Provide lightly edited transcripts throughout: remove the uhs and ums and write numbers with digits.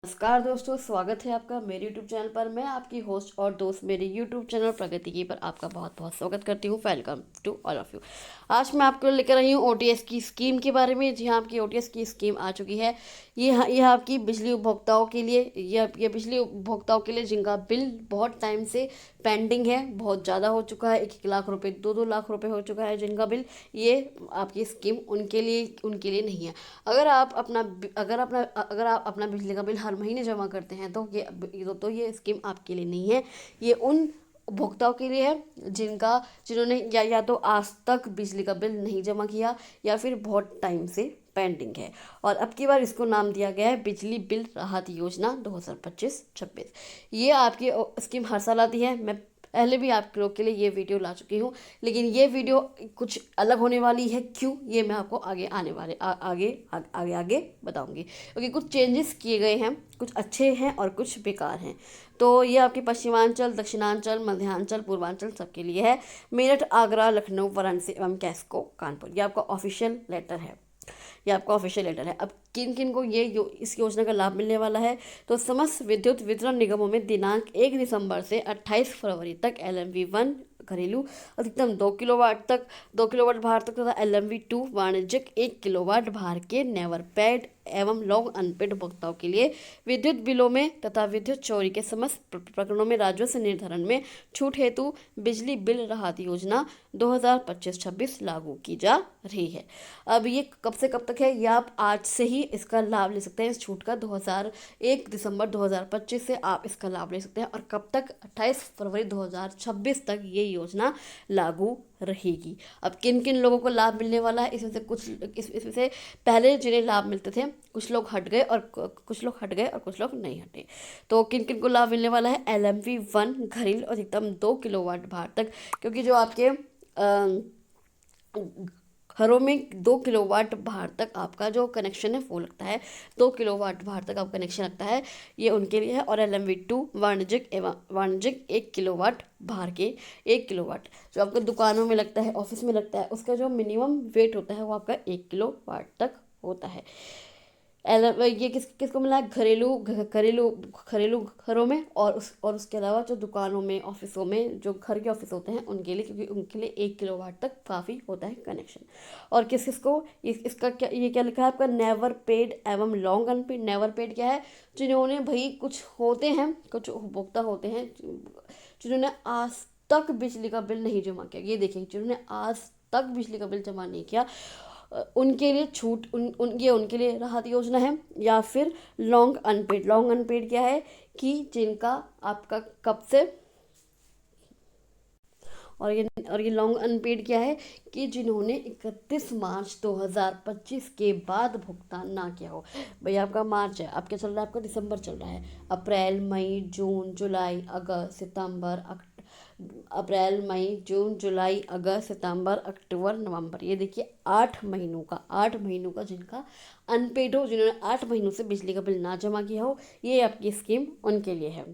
नमस्कार दोस्तों, स्वागत है आपका मेरे YouTube चैनल पर। मैं आपकी होस्ट और दोस्त मेरे YouTube चैनल प्रगति की पर आपका बहुत बहुत स्वागत करती हूँ। Welcome to all of you. आज मैं आपको लेकर आई हूँ OTS की स्कीम के बारे में। जी हाँ, आपकी OTS की स्कीम आ चुकी है। यह आपकी बिजली उपभोक्ताओं के लिए, यह बिजली उपभोक्ताओं के लिए जिनका बिल बहुत टाइम से पेंडिंग है, बहुत ज़्यादा हो चुका है, 1-1 लाख रुपए, 2-2 लाख रुपए हो चुका है जिनका बिल। ये आपकी स्कीम उनके लिए नहीं है। अगर आप अपना बिजली का बिल हर महीने जमा करते हैं तो ये स्कीम आपके लिए नहीं है। ये उन उपभोक्ताओं के लिए है जिन्होंने या तो आज तक बिजली का बिल नहीं जमा किया या फिर बहुत टाइम से पेंडिंग है। और अब की बार इसको नाम दिया गया है बिजली बिल राहत योजना 2025-26। ये आपकी स्कीम हर साल आती है। मैं पहले भी आप लोग के लिए ये वीडियो ला चुकी हूँ, लेकिन ये वीडियो कुछ अलग होने वाली है। क्यों, ये मैं आपको आगे आने वाले आगे बताऊंगी, क्योंकि कुछ चेंजेस किए गए हैं, कुछ अच्छे हैं और कुछ बेकार हैं। तो ये आपके पश्चिमांचल, दक्षिणांचल, मध्यांचल, पूर्वांचल सबके लिए है। मेरठ, आगरा, लखनऊ, वाराणसी एवं कैस्को, कानपुर, ये आपका ऑफिशियल लेटर है। अब किन किन को इस योजना का लाभ मिलने वाला है, तो समस्त विद्युत वितरण निगमों में दिनांक 1 दिसंबर से 28 फरवरी तक LMV 1 घरेलू अधिकतम 2 किलोवाट भार तक तथा LMV 2 वाणिज्यिक 1 किलोवाट भार के नेवर पेड एवं लॉन्ग अनपेड उपभोक्ताओं के लिए विद्युत बिलों में तथा विद्युत चोरी के समस्त प्रकरणों में राजस्व निर्धारण में छूट हेतु बिजली बिल राहत योजना 2025-26 लागू की जा रही है। अब ये कब से कब तक है, ये आप आज से ही इसका लाभ ले सकते हैं। इस छूट का 1 दिसंबर 2025 से आप इसका लाभ ले सकते हैं और कब तक, 28 फरवरी 2026 तक ये योजना लागू रहेगी। अब किन किन लोगों को लाभ मिलने वाला है, इसमें से पहले जिन्हें लाभ मिलते थे कुछ लोग हट गए और कुछ लोग नहीं हटे। तो किन किन को लाभ मिलने वाला है, LMV 1 घरेलू अधिकतम 2 किलोवाट भार तक, क्योंकि जो आपके घरों में 2 किलोवाट भार तक आपका जो कनेक्शन है वो लगता है, 2 किलोवाट भार तक आपका कनेक्शन लगता है, ये उनके लिए है। और LMV 2 वाणिज्यिक 1 किलोवाट भार के 1 किलोवाट जो आपको दुकानों में लगता है, ऑफिस में लगता है, उसका जो मिनिमम वेट होता है वो आपका 1 किलोवाट तक होता है। ये किसको मिला है, घरेलू घरों में, और उसके अलावा जो दुकानों में, ऑफिसों में, जो घर के ऑफिस होते हैं उनके लिए, क्योंकि उनके लिए 1 किलोवाट तक काफ़ी होता है कनेक्शन। और किसको इसका क्या, ये क्या लिखा है आपका, नेवर पेड एवं लॉन्ग अनपेड। नेवर पेड क्या है, जिन्होंने भाई कुछ उपभोक्ता होते हैं जिन्होंने आज तक बिजली का बिल नहीं जमा किया। ये देखिए, जिन्होंने आज तक बिजली का बिल जमा नहीं किया उनके लिए छूट, ये उनके लिए राहत योजना है। या फिर लॉन्ग अनपेड क्या है, कि जिनका आपका कब से, और ये लॉन्ग अनपेड क्या है, कि जिन्होंने 31 मार्च 2025 के बाद भुगतान ना किया हो। भाई आपका मार्च है, आपका चल रहा है, आपका दिसंबर चल रहा है, अप्रैल मई जून जुलाई अगस्त सितंबर अक्टूबर नवंबर, ये देखिए 8 महीनों का जिनका अनपेड हो, जिन्होंने 8 महीनों से बिजली का बिल ना जमा किया हो, ये आपकी स्कीम उनके लिए है।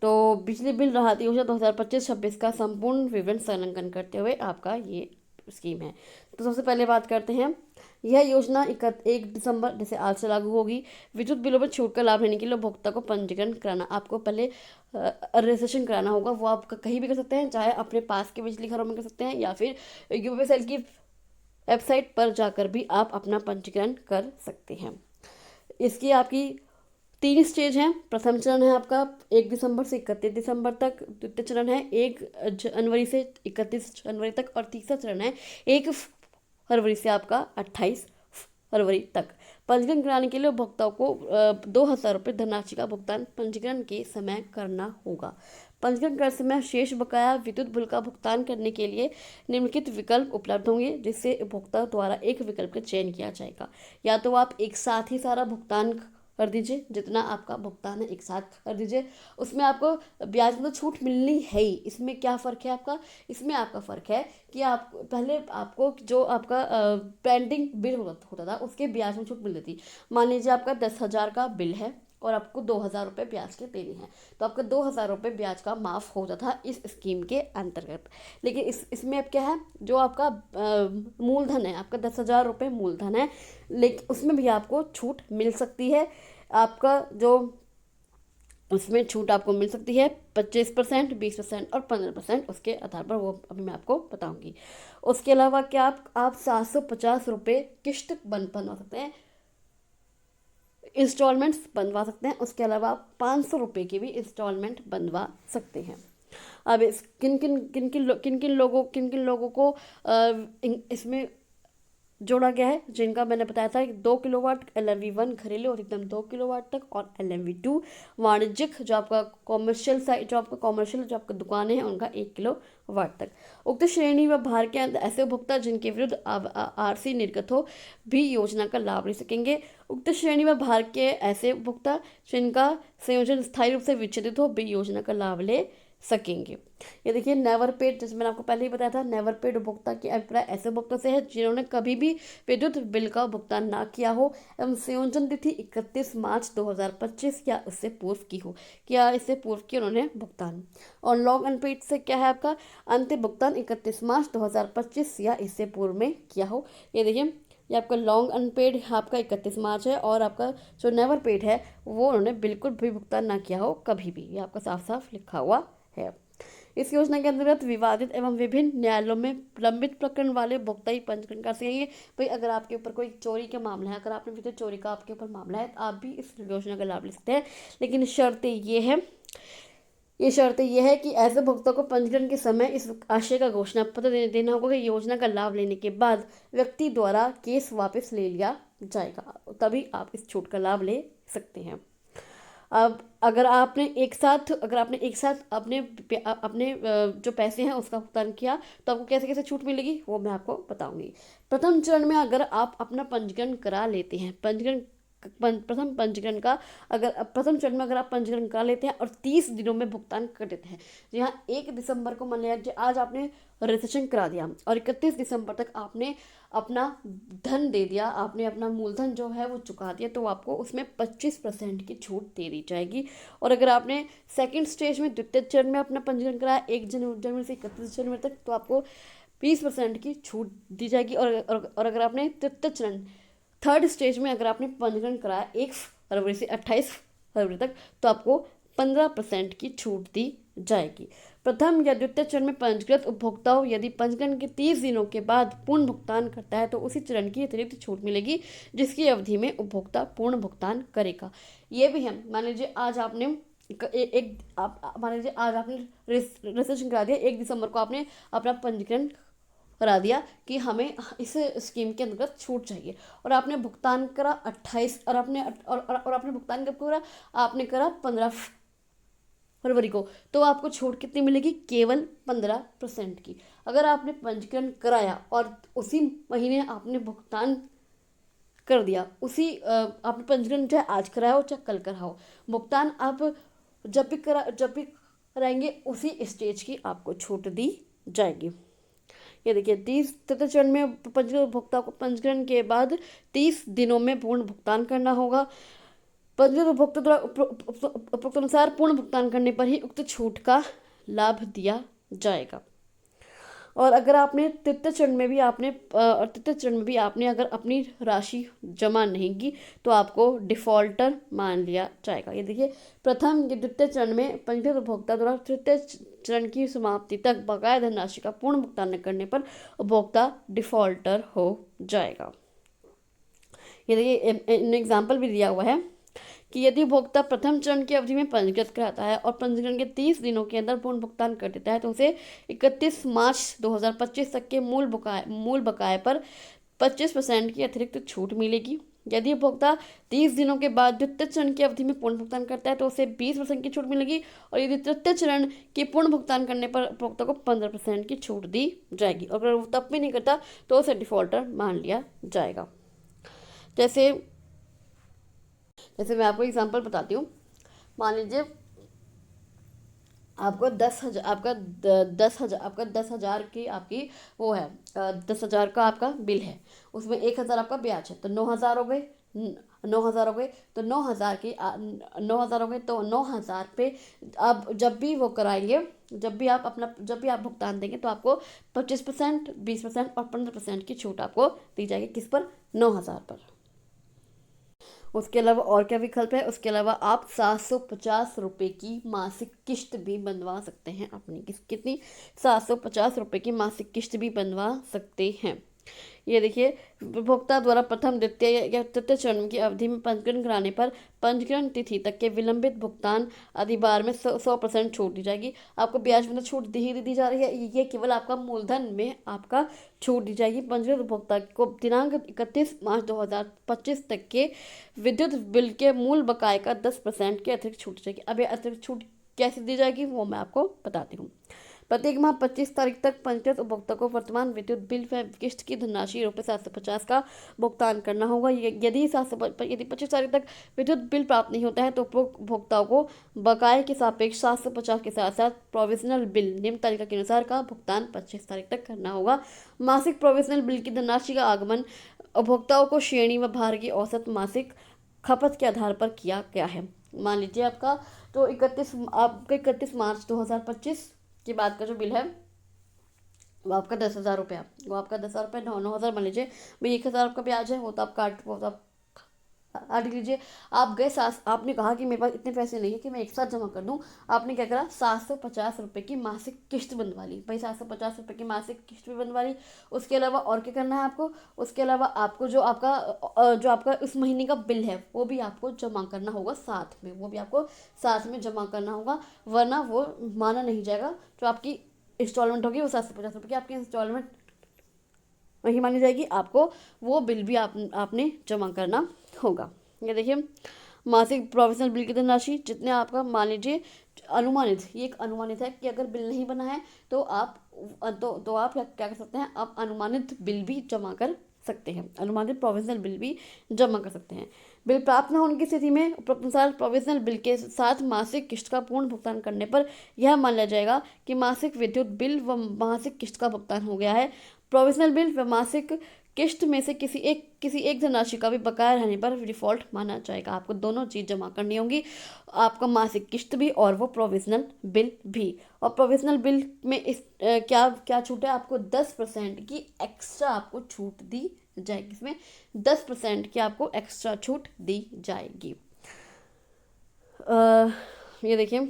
तो बिजली बिल राहत योजना 2025-26 का संपूर्ण विवरण संलग्न करते हुए आपका ये स्कीम है। तो सबसे पहले बात करते हैं, यह योजना 1 दिसंबर जैसे आज से लागू होगी। विद्युत बिलों में छूट का लाभ लेने के लिए उपभोक्ता को पंजीकरण कराना, आपको पहले रजिस्ट्रेशन कराना होगा। वो आप कहीं भी कर सकते हैं, चाहे अपने पास के बिजली घरों में कर सकते हैं या फिर यूपीएसएल की वेबसाइट पर जाकर भी आप अपना पंजीकरण कर सकते हैं। इसकी आपकी 3 स्टेज हैं। प्रथम चरण है आपका 1 दिसंबर से 31 दिसंबर तक, द्वितीय चरण है 1 जनवरी से 31 जनवरी तक, और तीसरा चरण है 1 फरवरी से आपका 28 फरवरी तक। पंजीकरण कराने के लिए उपभोक्ताओं को 2,000 रुपये धनराशि का भुगतान पंजीकरण के समय करना होगा। पंजीकरण कर समय शेष बकाया विद्युत बिल का भुगतान करने के लिए निम्नलिखित विकल्प उपलब्ध होंगे, जिससे उपभोक्ता द्वारा एक विकल्प का चयन किया जाएगा। या तो आप एक साथ ही सारा भुगतान कर दीजिए, जितना आपका भुगतान है एक साथ कर दीजिए, उसमें आपको ब्याज में तो छूट मिलनी है ही। इसमें क्या फ़र्क है आपका, इसमें आपका फ़र्क है कि आप पहले आपको जो आपका पेंडिंग बिल होता था उसके ब्याज में छूट मिलती थी। मान लीजिए आपका 10,000 का बिल है और आपको 2,000 रुपये ब्याज के देने हैं, तो आपका 2,000 रुपये ब्याज का माफ़ होता था इस स्कीम के अंतर्गत। लेकिन इसमें अब क्या है, जो आपका मूलधन है, आपका 10,000 रुपये मूलधन है, लेकिन उसमें भी आपको छूट मिल सकती है। आपका जो उसमें छूट आपको मिल सकती है 25%, 20% और 15%, उसके आधार पर वो अभी मैं आपको बताऊंगी। उसके अलावा क्या आप 750 रुपये किश्त बनवा सकते हैं, इंस्टॉलमेंट्स बनवा सकते हैं। उसके अलावा आप 500 रुपये की भी इंस्टॉलमेंट बनवा सकते हैं। अब इस किन किन लोगों को इसमें जोड़ा गया है, जिनका मैंने बताया था कि 2 किलोवाट LMV1 घरेलू अधिकतम 2 किलोवाट तक, और LMV2 वाणिज्यिक जो आपका कॉमर्शियल साइट, जो आपका दुकानें हैं उनका 1 किलोवाट तक। उक्त श्रेणी व भार के अंदर ऐसे उपभोक्ता जिनके विरुद्ध RC निर्गत हो भी योजना का लाभ ले सकेंगे। उक्त श्रेणी व भार के ऐसे उपभोक्ता जिनका संयोजन स्थायी रूप से विच्छेदित हो भी योजना का लाभ ले सकेंगे। ये देखिए नेवर पेड, जैसे मैंने आपको पहले ही बताया था, नेवर पेड उपभोक्ता की अभिप्राय ऐसे उपभोक्ता से है जिन्होंने कभी भी विद्युत बिल का भुगतान ना किया हो एवं संयोजन तिथि 31 मार्च 2025 या उससे पूर्व की हो, क्या इससे पूर्व की उन्होंने भुगतान। और लॉन्ग अनपेड से क्या है, आपका अंतिम भुगतान 31 मार्च 2025 या इससे पूर्व में किया हो। ये देखिए, ये आपका लॉन्ग अनपेड आपका 31 मार्च है, और आपका जो नेवर पेड है वो उन्होंने बिल्कुल भी भुगतान ना किया हो कभी भी, ये आपका साफ साफ लिखा हुआ है। इस योजना के अंतर्गत विवादित एवं विभिन्न न्यायालयों में लंबित प्रकरण वाले उपभोक्ता ही पंजीकरण कर सकेंगे। भाई अगर आपके ऊपर कोई चोरी का मामला है, अगर आपने विद्युत चोरी का आपके ऊपर मामला है, तो आप भी इस योजना का लाभ ले सकते हैं। लेकिन शर्त ये है कि ऐसे उपभोक्ता को पंजीकरण के समय इस आशय का घोषणा पत्र देना होगा कि योजना का लाभ लेने के बाद व्यक्ति द्वारा केस वापस ले लिया जाएगा, तभी आप इस छूट का लाभ ले सकते हैं। अब अगर आपने एक साथ अपने जो पैसे हैं उसका भुगतान किया, तो आपको कैसे कैसे छूट मिलेगी वो मैं आपको बताऊंगी। प्रथम चरण में अगर आप अपना पंजीकरण करा लेते हैं, प्रथम चरण में अगर आप पंजीकरण करा लेते हैं और 30 दिनों में भुगतान कर देते हैं, जी हाँ, 1 दिसंबर को मान लिया आज आपने रजिस्ट्रेशन करा दिया और 31 दिसंबर तक आपने अपना धन दे दिया, आपने अपना मूलधन जो है वो चुका दिया, तो आपको उसमें 25% की छूट दे दी जाएगी। और अगर आपने सेकंड स्टेज में द्वितीय चरण में अपना पंजीकरण कराया 1 जनवरी से 31 जनवरी तक, तो आपको 20% की छूट दी जाएगी। और अगर आपने तृतीय चरण थर्ड स्टेज में अगर आपने पंजीकरण कराया 1 फरवरी से 28 फरवरी तक, तो आपको 15% की छूट दी जाएगी। प्रथम या द्वितीय चरण में पंजीकृत उपभोक्ताओं यदि पंजीकरण के 30 दिनों के बाद पूर्ण भुगतान करता है तो उसी चरण की अतिरिक्त छूट मिलेगी, जिसकी अवधि में उपभोक्ता पूर्ण भुगतान करेगा। ये भी है, मान लीजिए आज आपने रजिस्ट्रेशन करा दिया, 1 दिसंबर को आपने अपना पंजीकरण करा दिया कि हमें इस स्कीम के अंतर्गत छूट चाहिए, और आपने भुगतान करा 28 और आपने भुगतान कब करा, आपने करा 15 फरवरी को, तो आपको छूट कितनी मिलेगी, केवल 15% की। अगर आपने पंजीकरण कराया और उसी महीने आपने भुगतान कर दिया, आपने पंजीकरण चाहे आज कराया हो चाहे कल कराओ, भुगतान आप जब भी कराएंगे उसी स्टेज की आपको छूट दी जाएगी। ये देखिए, 30 चरण में पंजीकृत उपभोक्ता को पंजीकरण के बाद 30 दिनों में पूर्ण भुगतान करना होगा। पंजीकृत उपभोक्ता द्वारा अनुसार पूर्ण भुगतान करने पर ही उक्त छूट का लाभ दिया जाएगा। और अगर आपने तृतीय चरण में भी आपने अगर अपनी राशि जमा नहीं की, तो आपको डिफॉल्टर मान लिया जाएगा। ये देखिए, प्रथम या द्वितीय चरण में पंजीकृत उपभोक्ता द्वारा तृतीय चरण की समाप्ति तक बकाया धनराशि का पूर्ण भुगतान न करने पर उपभोक्ता डिफॉल्टर हो जाएगा। ये देखिए, एग्जाम्पल भी दिया हुआ है कि यदि उपभोक्ता प्रथम चरण की अवधि में पंजीकृत कराता है और पंजीकरण के 30 दिनों के अंदर पूर्ण भुगतान कर देता है, तो उसे 31 मार्च 2025 तक के मूल बकाये पर 25% की अतिरिक्त छूट मिलेगी। यदि उपभोक्ता 30 दिनों के बाद द्वितीय चरण की अवधि में पूर्ण भुगतान करता है, तो उसे 20% की छूट मिलेगी, और यदि तृतीय चरण की पूर्ण भुगतान करने पर उपभोक्ता को 15% की छूट दी जाएगी। और अगर वो तब भी नहीं करता तो उसे डिफॉल्टर मान लिया जाएगा। जैसे मैं आपको एग्जांपल बताती हूँ। मान लीजिए आपको 10,000 की आपकी वो है, 10,000 का आपका बिल है, उसमें 1,000 आपका ब्याज है, तो 9,000 हो गए। तो 9,000 हो गए, तो 9,000 पे आप जब भी वो कराएंगे, जब भी आप भुगतान देंगे, तो आपको 25%, 20% और 15% की छूट आपको दी जाएगी। किस पर? 9,000 पर। उसके अलावा और क्या विकल्प है, उसके अलावा आप 750 रुपये की मासिक किश्त भी बनवा सकते हैं अपनी। कितनी? 750 रुपये की मासिक किश्त भी बनवा सकते हैं। ये देखिए, उपभोक्ता द्वारा प्रथम, द्वितीय या तृतीय चरण की अवधि में पंजीकरण कराने पर पंजीकरण तिथि तक के विलंबित भुगतान अधिभार में 100% छूट दी जाएगी। आपको ब्याज में तो छूट दी जा रही है, ये केवल आपका मूलधन में आपका छूट दी जाएगी। पंजीकृत उपभोक्ता को दिनांक 31 मार्च 2025 तक के विद्युत बिल के मूल बकाये का 10% की अतिरिक्त छूट दी जाएगी। अब ये अतिरिक्त छूट कैसे दी जाएगी वो मैं आपको बताती हूँ। प्रत्येक माह 25 तारीख तक पंजीकृत उपभोक्ता को वर्तमान विद्युत बिल व किश्त की धनराशि ₹750 का भुगतान करना होगा। यदि 25 तारीख तक विद्युत बिल प्राप्त नहीं होता है तो उपभोक्ताओं को बकाये के सापेक्ष 750 के साथ साथ प्रोविजनल बिल निम्न तालिका के अनुसार का भुगतान 25 तारीख तक करना होगा। मासिक प्रोविजनल बिल की धनराशि का आगमन उपभोक्ताओं को श्रेणी व भार की औसत मासिक खपत के आधार पर किया गया है। मान लीजिए आपका 31 मार्च 2025 के बाद का जो बिल है वो आपका 10,000 रुपया, वो आपका 10,000 रुपये 9,000 मान लीजिए भाई, 1,000 आपका ब्याज है, वो तो आप काट लीजिए। आप गए आपने कहा कि मेरे पास इतने पैसे नहीं है कि मैं एक साथ जमा कर दूं। आपने क्या करा, 750 रुपये की मासिक किश्त बनवा ली भाई, 750 रुपये की मासिक किश्त भी बनवा ली। उसके अलावा और क्या करना है आपको, उसके अलावा आपको जो आपका उस महीने का बिल है वो भी आपको जमा करना होगा साथ में, वो भी आपको साथ में जमा करना होगा, वरना वो माना नहीं जाएगा। जो आपकी इंस्टॉलमेंट होगी वो 750 रुपये की आपकी इंस्टॉलमेंट वही मानी जाएगी, आपको वो बिल भी आपने जमा करना होगा। ये देखिए, मासिक प्रोविजनल बिल की धनराशि जितने आपका, मान लीजिए अनुमानित, ये एक अनुमानित है कि अगर बिल नहीं बना है तो आप क्या कर सकते हैं, आप अनुमानित बिल भी जमा कर सकते हैं, अनुमानित प्रोविजनल बिल भी जमा कर सकते हैं। बिल प्राप्त न होने की स्थिति में उपरोक्तानुसार प्रोविजनल बिल के साथ मासिक किश्त का पूर्ण भुगतान करने पर यह मान लिया जाएगा कि मासिक विद्युत बिल व मासिक किश्त का भुगतान हो गया है। प्रोविजनल बिल व मासिक किश्त में से किसी एक धनराशि का भी बकाया रहने पर डिफॉल्ट माना जाएगा। आपको दोनों चीज़ जमा करनी होगी, आपका मासिक किश्त भी और वो प्रोविजनल बिल भी। और प्रोविजनल बिल में क्या छूट है, आपको 10% की एक्स्ट्रा आपको छूट दी जाएगी। इसमें 10% की आपको एक्स्ट्रा छूट दी जाएगी। ये देखिए,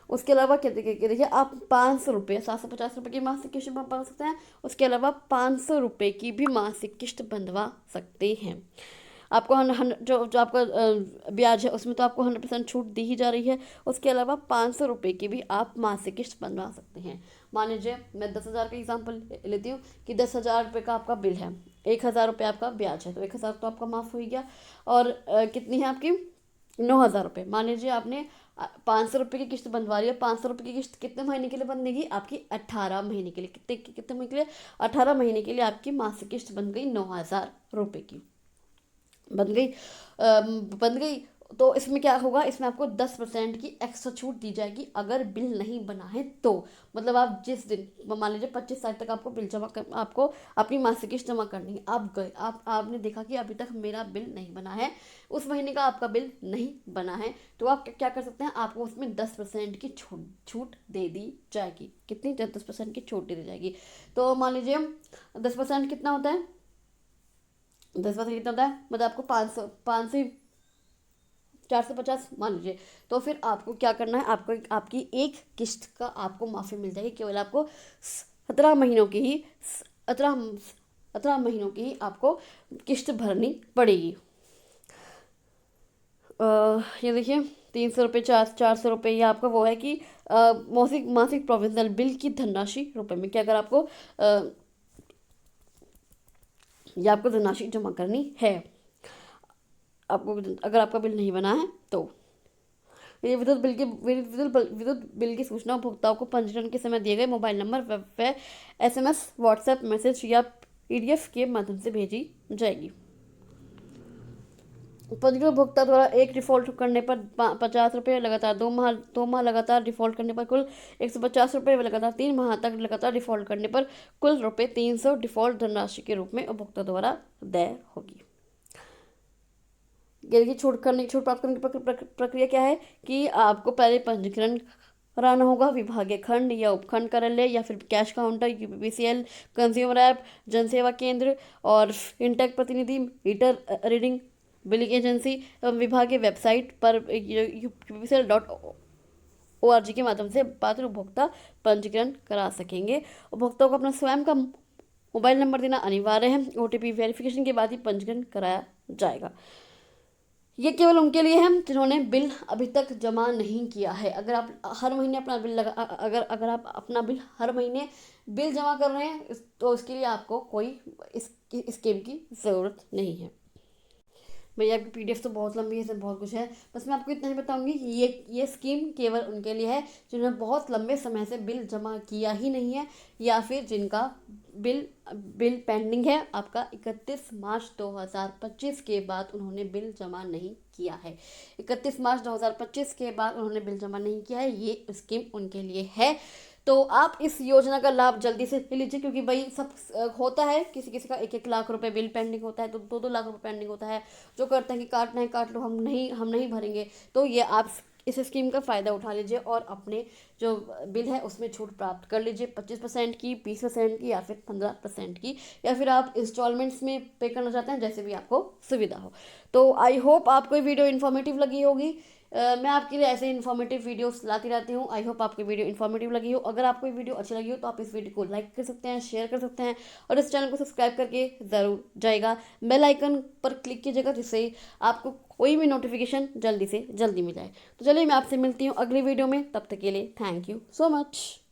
उसके अलावा क्या देखिए, आप 500 रुपये, 750 रुपये की मासिक किश्त बनवा सकते हैं। उसके अलावा 500 रुपये की भी मासिक किश्त बनवा सकते हैं। आपको जो आपका ब्याज है उसमें तो आपको 100% छूट दी ही जा रही है। उसके अलावा 500 रुपये की भी आप मासिक किश्त बनवा सकते हैं। मान लीजिए मैं 10,000 का एग्जाम्पल लेती हूँ कि 10,000 रुपये का आपका बिल है, 1,000 रुपये आपका ब्याज है, तो 1,000 तो आपका माफ़ हो गया। और कितनी है आपकी, 9,000 रुपये। मान लीजिए आपने 500 रुपये की किश्त बनवा रही है। 500 रुपये की किश्त कितने महीने के लिए बनेगी, आपकी 18 महीने के लिए। कितने महीने के लिए, 18 महीने के लिए आपकी मासिक किश्त बन गई 9,000 रुपये की बन गई। तो इसमें क्या होगा, इसमें आपको 10% की एक्स्ट्रा छूट दी जाएगी अगर बिल नहीं बना है तो। मतलब आप जिस दिन, मान लीजिए 25 तारीख तक आपको बिल आपको अपनी मासिक किश्त जमा करनी है। आप गए, आपने देखा कि अभी तक मेरा बिल नहीं बना है, उस महीने का आपका बिल नहीं बना है, तो आप क्या कर सकते हैं, आपको उसमें 10% की छूट दे दी जाएगी। कितनी, 10% की छूट दे दी जाएगी। तो मान लीजिए 10% कितना होता है, 10% कितना होता है, मतलब आपको 500 450 मान लीजिए। तो फिर आपको क्या करना है, आपकी एक किश्त का आपको माफ़ी मिल जाएगी। केवल आपको 17 महीनों की ही 17 महीनों की ही आपको किश्त भरनी पड़ेगी। ये देखिए, 300 रुपये, 400 रुपये, ये आपका वो है कि मासिक प्रोविजनल बिल की धनराशि रुपये में, कि अगर आपको ये आपको धनराशि जमा करनी है, आपको अगर आपका बिल नहीं बना है तो। ये विद्युत बिल की सूचना उपभोक्ताओं को पंजीकरण के समय दिए गए मोबाइल नंबर व SMS, व्हाट्सएप मैसेज या PDF के माध्यम से भेजी जाएगी। पंजीकृत उपभोक्ता द्वारा एक डिफॉल्ट करने पर 50 रुपये लगातार 2 माह लगातार डिफॉल्ट करने पर कुल 150 रुपये, लगातार 3 माह तक लगातार डिफॉल्ट करने पर कुल ₹300 डिफॉल्ट धनराशि के रूप में उपभोक्ता द्वारा देय होगी। देखिए, छूट प्राप्त करने की प्रक्रिया क्या है कि आपको पहले पंजीकरण कराना होगा विभागीय खंड या उपखंड कार्यालय या फिर cash counter, UPPCL, consumer app, जनसेवा केंद्र और इंटेक प्रतिनिधि, मीटर रीडिंग बिलिंग एजेंसी एवं विभाग की वेबसाइट पर UPPCL.org के माध्यम से पात्र उपभोक्ता पंजीकरण करा सकेंगे। उपभोक्ताओं को अपना स्वयं का मोबाइल नंबर देना अनिवार्य है। OTP वेरिफिकेशन के बाद ही पंजीकरण कराया जाएगा। ये केवल उनके लिए है जिन्होंने बिल अभी तक जमा नहीं किया है। अगर आप हर महीने अपना बिल लगा अगर आप अपना बिल हर महीने बिल जमा कर रहे हैं तो इसके लिए आपको कोई इस स्कीम की ज़रूरत नहीं है। भैया आपकी PDF तो बहुत लंबी है, इसमें बहुत कुछ है, बस मैं आपको इतना ही बताऊंगी कि ये स्कीम केवल उनके लिए है जिन्होंने बहुत लंबे समय से बिल जमा किया ही नहीं है, या फिर जिनका बिल पेंडिंग है आपका 31 मार्च 2025 के बाद उन्होंने बिल जमा नहीं किया है। 31 मार्च 2025 के बाद उन्होंने बिल जमा नहीं किया है, ये स्कीम उनके लिए है। तो आप इस योजना का लाभ जल्दी से ले लीजिए, क्योंकि भाई सब होता है, किसी किसी का 1-1 लाख रुपए बिल पेंडिंग होता है, तो 2-2 लाख रुपए पेंडिंग होता है। जो करते हैं कि काटना है काट लो, हम नहीं भरेंगे। तो ये आप इस स्कीम का फ़ायदा उठा लीजिए और अपने जो बिल है उसमें छूट प्राप्त कर लीजिए, 25% की, 20% की, या फिर 15% की, या फिर आप इंस्टॉलमेंट्स में पे करना चाहते हैं, जैसे भी आपको सुविधा हो। तो आई होप आपको ये वीडियो इन्फॉर्मेटिव लगी होगी। मैं आपके लिए ऐसे इन्फॉर्मेटिव वीडियोस लाती रहती हूँ। आई होप आपको वीडियो इन्फॉर्मेटिव लगी हो। अगर आपको ये वीडियो अच्छी लगी हो तो आप इस वीडियो को लाइक कर सकते हैं, शेयर कर सकते हैं, और इस चैनल को सब्सक्राइब करके ज़रूर जाइएगा। बेल आइकन पर क्लिक कीजिएगा, जिससे आपको कोई भी नोटिफिकेशन जल्दी से जल्दी मिल जाए। तो चलिए, मैं आपसे मिलती हूँ अगली वीडियो में। तब तक के लिए थैंक यू सो मच।